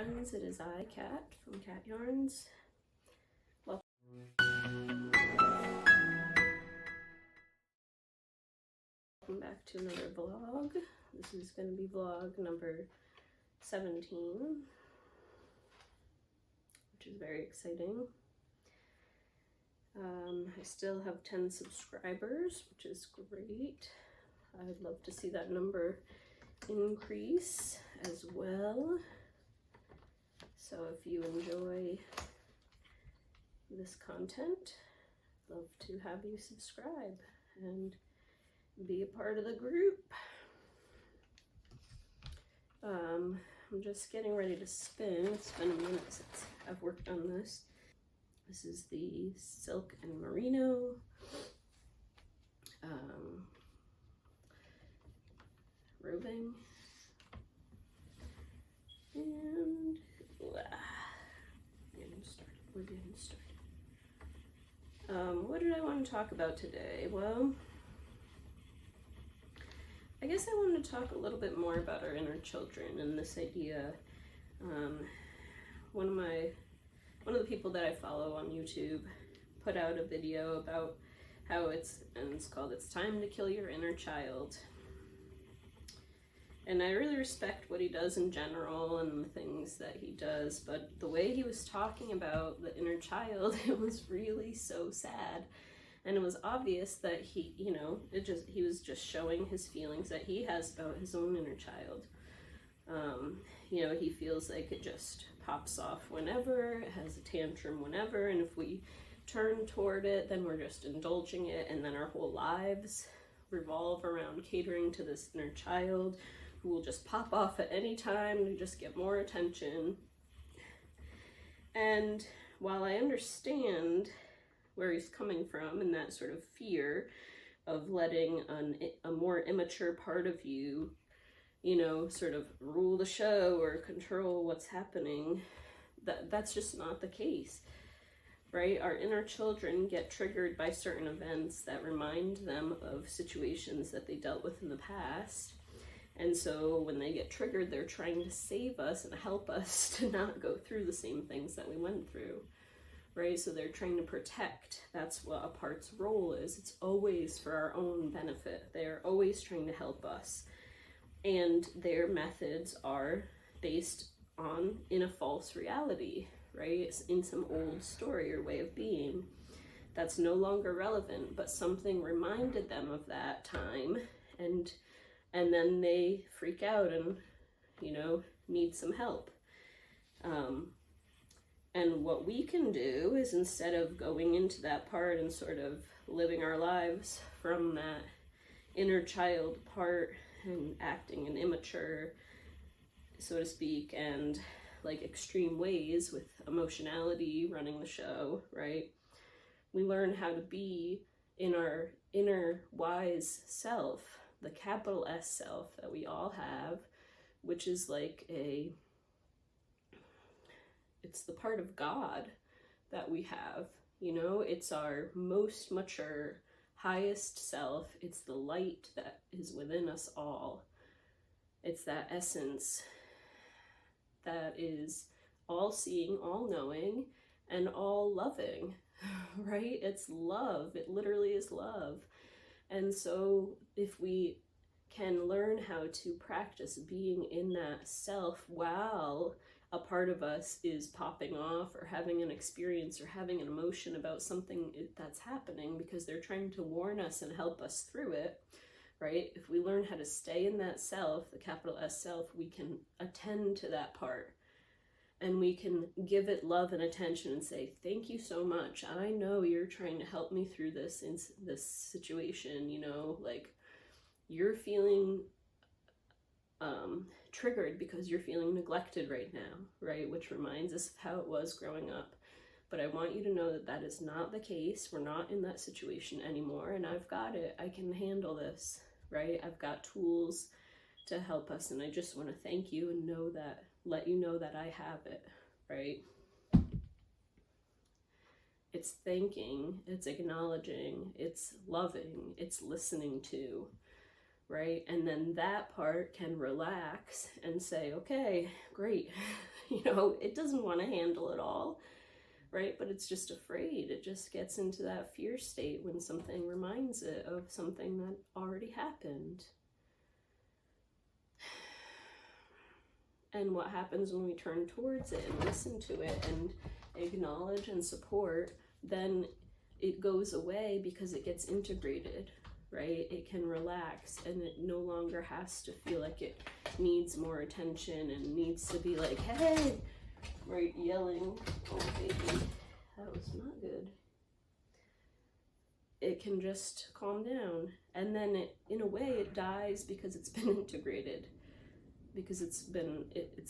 friends, it is I, Kat, from Cat Yarns. Welcome back to another vlog. This is going to be vlog number 17, which is very exciting. I still have 10 subscribers, which is great. I'd love to see that number increase as well. So if you enjoy this content, I'd love to have you subscribe and be a part of the group. I'm just getting ready to spin. It's been a minute since I've worked on this. This is the silk and merino. Roving. And we're getting started. What did I want to talk about today? Well, I guess I wanted to talk a little bit more about our inner children and this idea. One of the people that I follow on YouTube put out a video about how it's called "It's Time to Kill Your Inner Child." And I really respect what he does in general and the things that he does, but the way he was talking about the inner child, it was really so sad. And it was obvious that he was just showing his feelings that he has about his own inner child. He feels like it just pops off whenever, it has a tantrum whenever, and if we turn toward it, then we're just indulging it, and then our whole lives revolve around catering to this inner child who will just pop off at any time to just get more attention. And while I understand where he's coming from and that sort of fear of letting a more immature part of you, sort of rule the show or control what's happening, that's just not the case, right? Our inner children get triggered by certain events that remind them of situations that they dealt with in the past. And so when they get triggered, they're trying to save us and help us to not go through the same things that we went through, right? So they're trying to protect. That's what a part's role is. It's always for our own benefit. They're always trying to help us. And their methods are based in a false reality, right? It's in some old story or way of being that's no longer relevant, but something reminded them of that time, and then they freak out and, need some help. And what we can do is, instead of going into that part and sort of living our lives from that inner child part and acting in immature, so to speak, and like extreme ways with emotionality running the show, right? We learn how to be in our inner wise self, the capital S self that we all have, which is like it's the part of God that we have, it's our most mature, highest self. It's the light that is within us all. It's that essence that is all-seeing, all-knowing, and all-loving, right? It's love. It literally is love. And so if we can learn how to practice being in that self while a part of us is popping off or having an experience or having an emotion about something that's happening because they're trying to warn us and help us through it, right? If we learn how to stay in that self, the capital S self, we can attend to that part. And we can give it love and attention and say, thank you so much. I know you're trying to help me through this situation, like you're feeling triggered because you're feeling neglected right now, right? Which reminds us of how it was growing up. But I want you to know that that is not the case. We're not in that situation anymore, and I've got it. I can handle this, right? I've got tools to help us, and I just want to thank you and let you know that I have it, right? It's thanking, it's acknowledging, it's loving, it's listening to, right? And then that part can relax and say, okay, great, You know, it doesn't want to handle it all, right? But it's just afraid. It just gets into that fear state when something reminds it of something that already happened. And what happens when we turn towards it and listen to it and acknowledge and support, then it goes away because it gets integrated, right? It can relax and it no longer has to feel like it needs more attention and needs to be like, hey, right, yelling. Oh, baby, that was not good. It can just calm down. And then it, in a way, it dies because it's been integrated. Because it's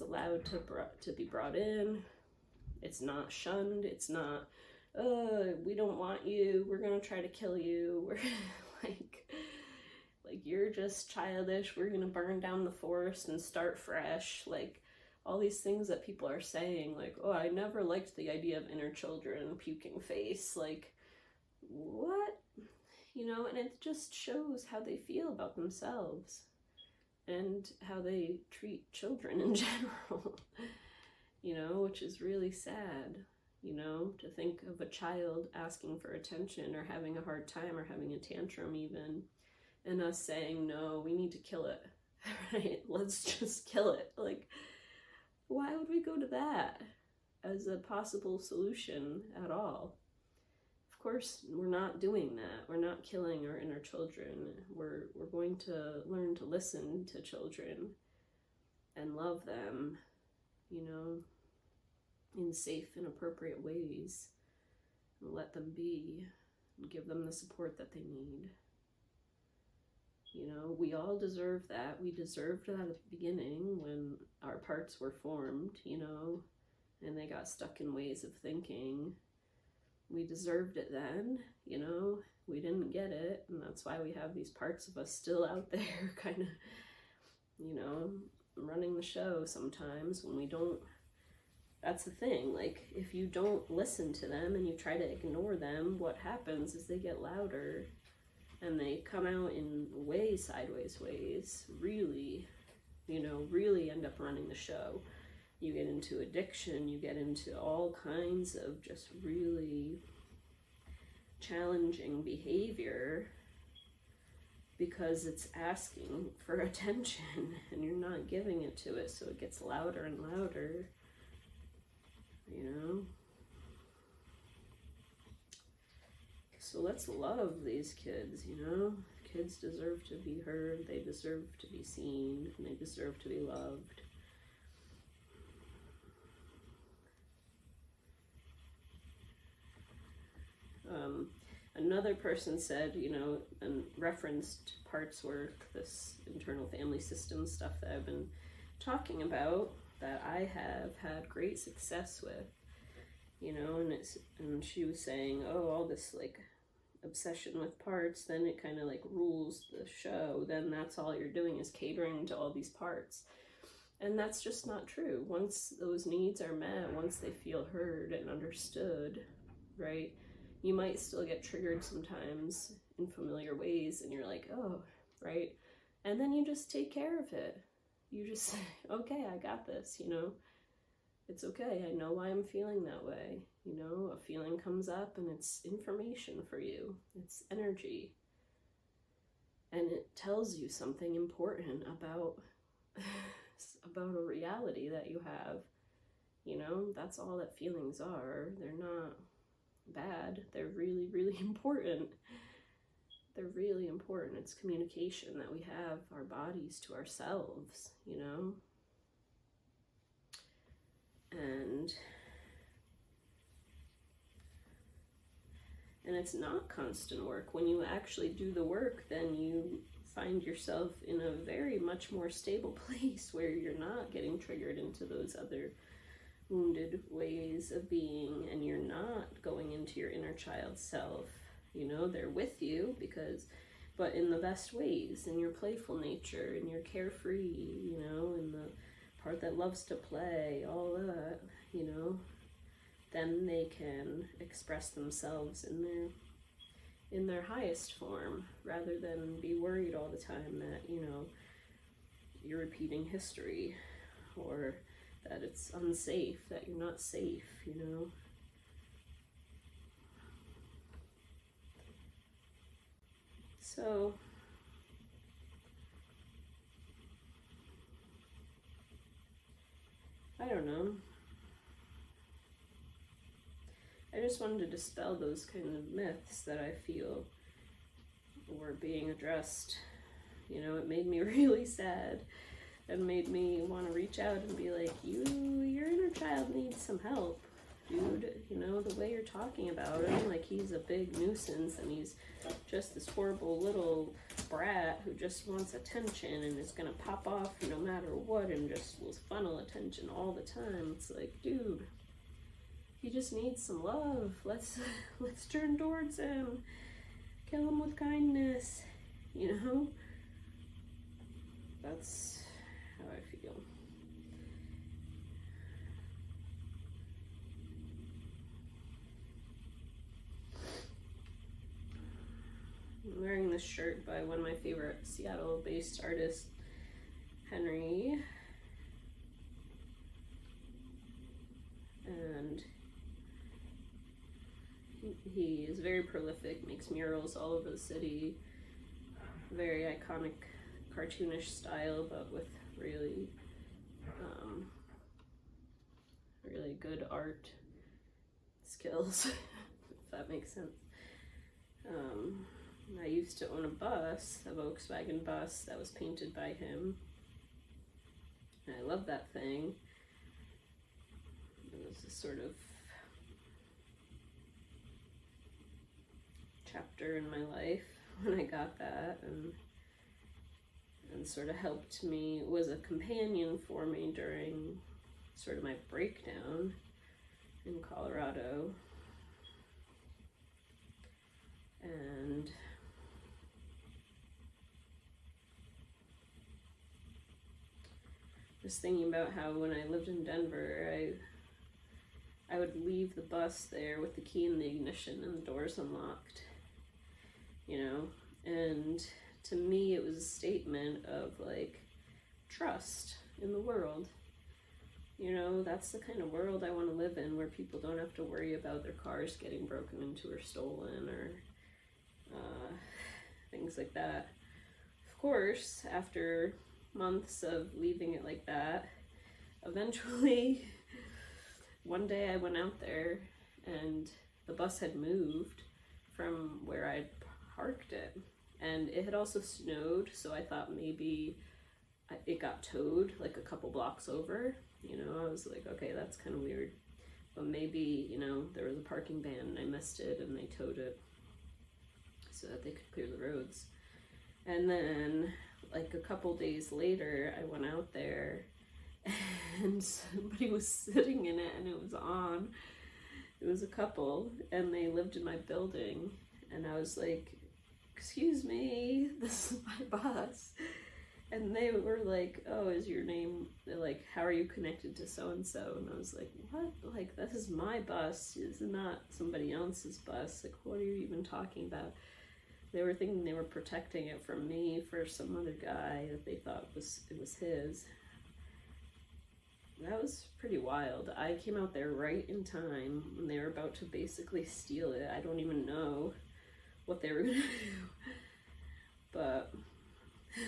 allowed to be brought in. It's not shunned. It's not, we don't want you. We're gonna try to kill you. We're like you're just childish. We're gonna burn down the forest and start fresh. Like all these things that people are saying. Like, oh, I never liked the idea of inner children puking face. Like, what? You know, and it just shows how they feel about themselves. And how they treat children in general, you know, which is really sad, you know, to think of a child asking for attention or having a hard time or having a tantrum even, and us saying, no, we need to kill it, right? Let's just kill it. Like, why would we go to that as a possible solution at all? Of course, we're not doing that. We're not killing our inner children. We're going to learn to listen to children and love them, you know, in safe and appropriate ways. And let them be and give them the support that they need. You know, we all deserve that. We deserved that at the beginning when our parts were formed, you know, and they got stuck in ways of thinking. We deserved it then, you know, we didn't get it, and that's why we have these parts of us still out there kind of, you know, running the show sometimes when we don't. That's the thing, like, if you don't listen to them and you try to ignore them, what happens is they get louder and they come out in way sideways ways, really, you know, really end up running the show. You get into addiction, you get into all kinds of just really challenging behavior because it's asking for attention and you're not giving it to it, so it gets louder and louder, you know? So let's love these kids, you know? Kids deserve to be heard, they deserve to be seen, and they deserve to be loved. Another person said, you know, and referenced parts work, this internal family system stuff that I've been talking about, that I have had great success with, you know, and she was saying, oh, all this like obsession with parts, then it kind of like rules the show, then that's all you're doing is catering to all these parts. And that's just not true. Once those needs are met, once they feel heard and understood, right, you might still get triggered sometimes in familiar ways, and you're like, oh, right? And then you just take care of it. You just say, okay, I got this, you know? It's okay, I know why I'm feeling that way. You know, a feeling comes up and it's information for you. It's energy. And it tells you something important about a reality that you have. You know, that's all that feelings are. They're not bad. They're really, really important. They're really important. It's communication that we have our bodies to ourselves, you know? And it's not constant work. When you actually do the work, then you find yourself in a very much more stable place where you're not getting triggered into those other wounded ways of being, and you're not going into your inner child self. You know, they're with you but in the best ways, in your playful nature, in your carefree, you know, in the part that loves to play, all that, you know, then they can express themselves in their highest form, rather than be worried all the time that, you know, you're repeating history, or that it's unsafe, that you're not safe, you know. So I don't know. I just wanted to dispel those kind of myths that I feel were being addressed. You know, it made me really sad and made me want to reach out and be like, your inner child needs some help, dude. You know, the way you're talking about him, like he's a big nuisance and he's just this horrible little brat who just wants attention and is gonna pop off no matter what and just will funnel attention all the time. It's like, dude, he just needs some love. Let's turn towards him. Kill him with kindness, you know? That's how I feel. I'm wearing this shirt by one of my favorite Seattle-based artists, Henry. And he is very prolific, makes murals all over the city. Very iconic, cartoonish style, but with really, really good art skills, if that makes sense. I used to own a bus, a Volkswagen bus that was painted by him. And I love that thing. It was a sort of chapter in my life when I got that, and sort of helped me, was a companion for me during sort of my breakdown in Colorado. And just thinking about how when I lived in Denver, I would leave the bus there with the key in the ignition and the doors unlocked, you know, and to me it was a statement of like trust in the world. You know, that's the kind of world I want to live in, where people don't have to worry about their cars getting broken into or stolen or things like that. Of course, after months of leaving it like that, eventually one day I went out there and the bus had moved from where I'd parked it, and it had also snowed, so I thought maybe it got towed like a couple blocks over. You know, I was like, okay, that's kind of weird, but maybe, you know, there was a parking ban and I missed it and they towed it so that they could clear the roads. And then like a couple days later I went out there and somebody was sitting in it and it was on. It was a couple and they lived in my building, and I was like, excuse me, this is my bus. And they were like, oh, is your name, like, how are you connected to so-and-so? And I was like, what? Like, this is my bus. This is not somebody else's bus. Like, what are you even talking about? They were thinking they were protecting it from me for some other guy that they thought it was his. That was pretty wild. I came out there right in time when they were about to basically steal it. I don't even know what they were gonna do. But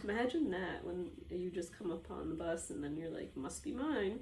imagine that, when you just come upon the bus and then you're like, must be mine.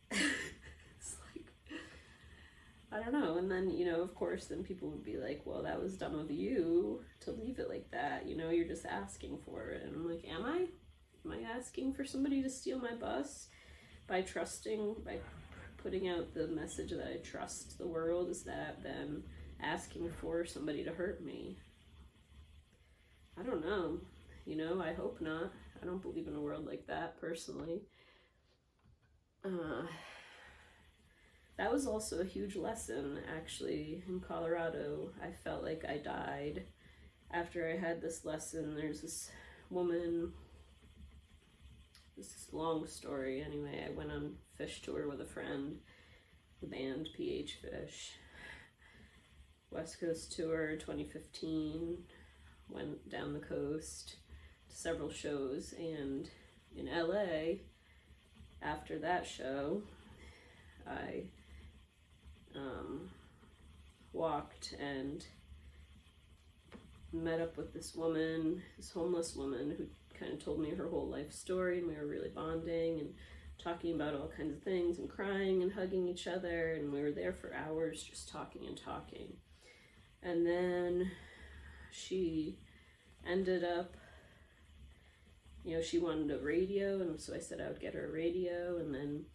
It's like, I don't know. And then, you know, of course, then people would be like, well, that was dumb of you to leave it like that. You know, you're just asking for it. And I'm like, am I? Am I asking for somebody to steal my bus? By putting out the message that I trust the world, is that then asking for somebody to hurt me? I don't know. You know, I hope not. I don't believe in a world like that, personally. That was also a huge lesson, actually, in Colorado. I felt like I died after I had this lesson. There's this woman, this is a long story. Anyway, I went on fish tour with a friend, the band PH Fish. West Coast tour 2015, went down the coast to several shows, and in LA after that show, I walked and met up with this woman, this homeless woman, who kind of told me her whole life story, and we were really bonding and talking about all kinds of things and crying and hugging each other, and we were there for hours just talking and talking. And then she ended up, you know, she wanted a radio, and so I said I would get her a radio, and then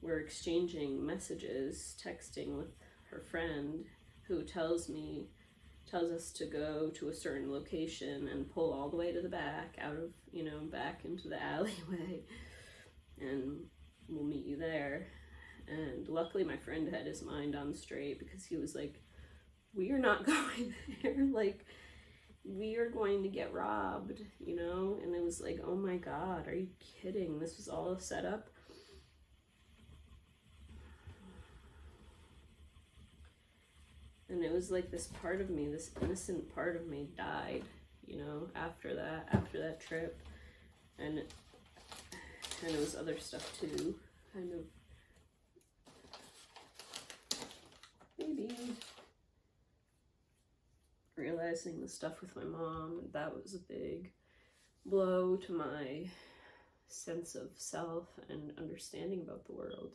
we're exchanging messages, texting with her friend, who tells us to go to a certain location and pull all the way to the back, out of, you know, back into the alleyway, and we'll meet you there. And luckily my friend had his mind on straight, because he was like, we are not going there, like, we are going to get robbed, you know? And it was like, oh my God, are you kidding? This was all a setup. And it was like this part of me, this innocent part of me died, you know, after that trip. And it was other stuff too, kind of, maybe realizing the stuff with my mom, that was a big blow to my sense of self and understanding about the world.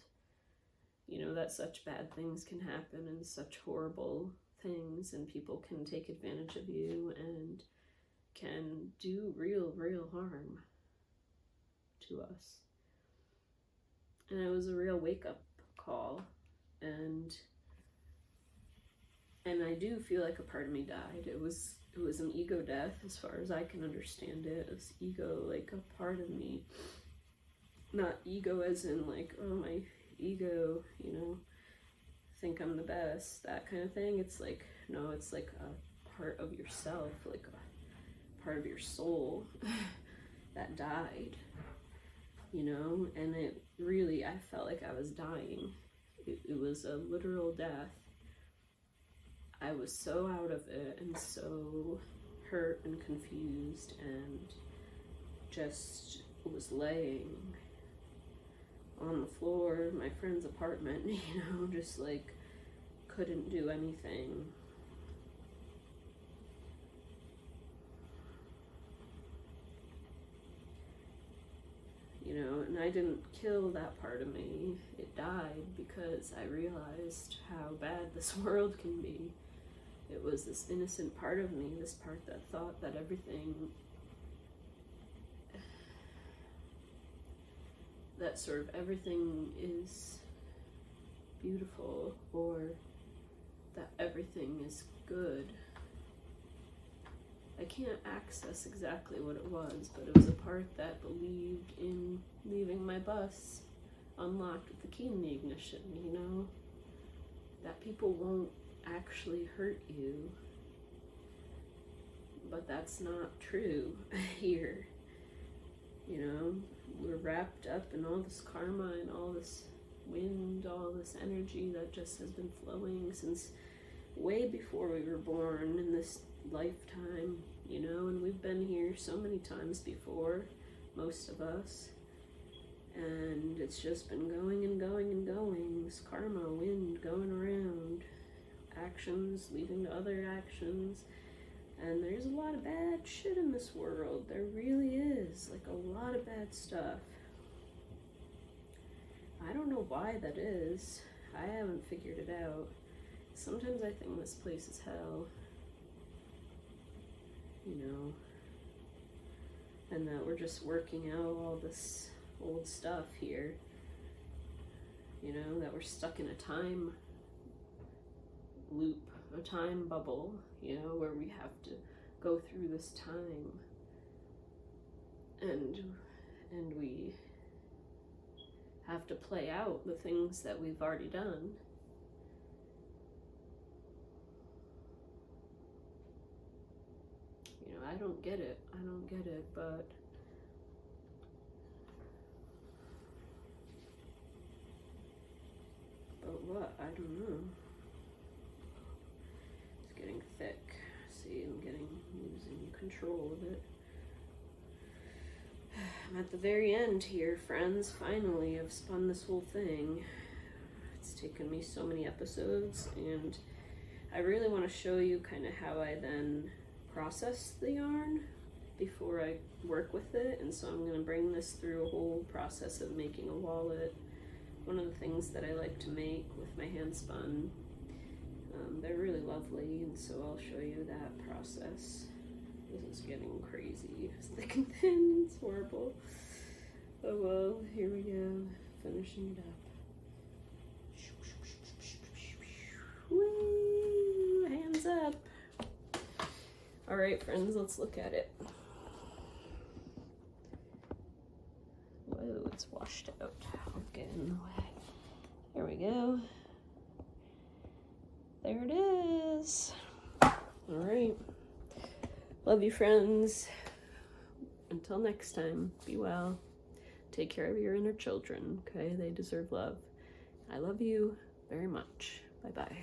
You know, that such bad things can happen, and such horrible things, and people can take advantage of you and can do real harm to us. And it was a real wake-up call, and I do feel like a part of me died. It was an ego death, as far as I can understand it. It was ego, like a part of me. Not ego as in like, oh, my ego, you know, think I'm the best, that kind of thing. It's like, no, it's like a part of yourself, like a part of your soul that died, you know. And it really, I felt like I was dying. It was a literal death. I was so out of it, and so hurt and confused, and just was laying on the floor of my friend's apartment, you know, just like couldn't do anything. You know, and I didn't kill that part of me. It died because I realized how bad this world can be. It was this innocent part of me, this part that thought that everything, that sort of everything is beautiful, or that everything is good. I can't access exactly what it was, but it was a part that believed in leaving my bus unlocked with the key in the ignition, you know? That people won't actually hurt you. But that's not true here. You know, we're wrapped up in all this karma and all this wind, all this energy that just has been flowing since way before we were born in this lifetime, you know, and we've been here so many times before, most of us, and it's just been going and going and going, this karma wind going around, actions leading to other actions. And there's a lot of bad shit in this world. There really is, like a lot of bad stuff. I don't know why that is. I haven't figured it out. Sometimes I think this place is hell, you know, and that we're just working out all this old stuff here, you know, that we're stuck in a time loop, a time bubble, you know, where we have to go through this time, and we have to play out the things that we've already done. You know, I don't get it, but what? I don't know. It's getting thick. See, I'm losing control of it. I'm at the very end here, friends. Finally, I've spun this whole thing. It's taken me so many episodes, and I really want to show you kind of how I then process the yarn before I work with it. And so I'm going to bring this through a whole process of making a wallet. One of the things that I like to make with my hand spun. They're really lovely, and so I'll show you that process. This is getting crazy. It's thick and thin. It's horrible. Oh well, here we go. Finishing it up. Woo! Hands up. Alright, friends, let's look at it. Whoa, it's washed out. I'll get in the way. There we go. There it is. Alright. Love you, friends. Until next time, be well. Take care of your inner children, okay? They deserve love. I love you very much. Bye-bye.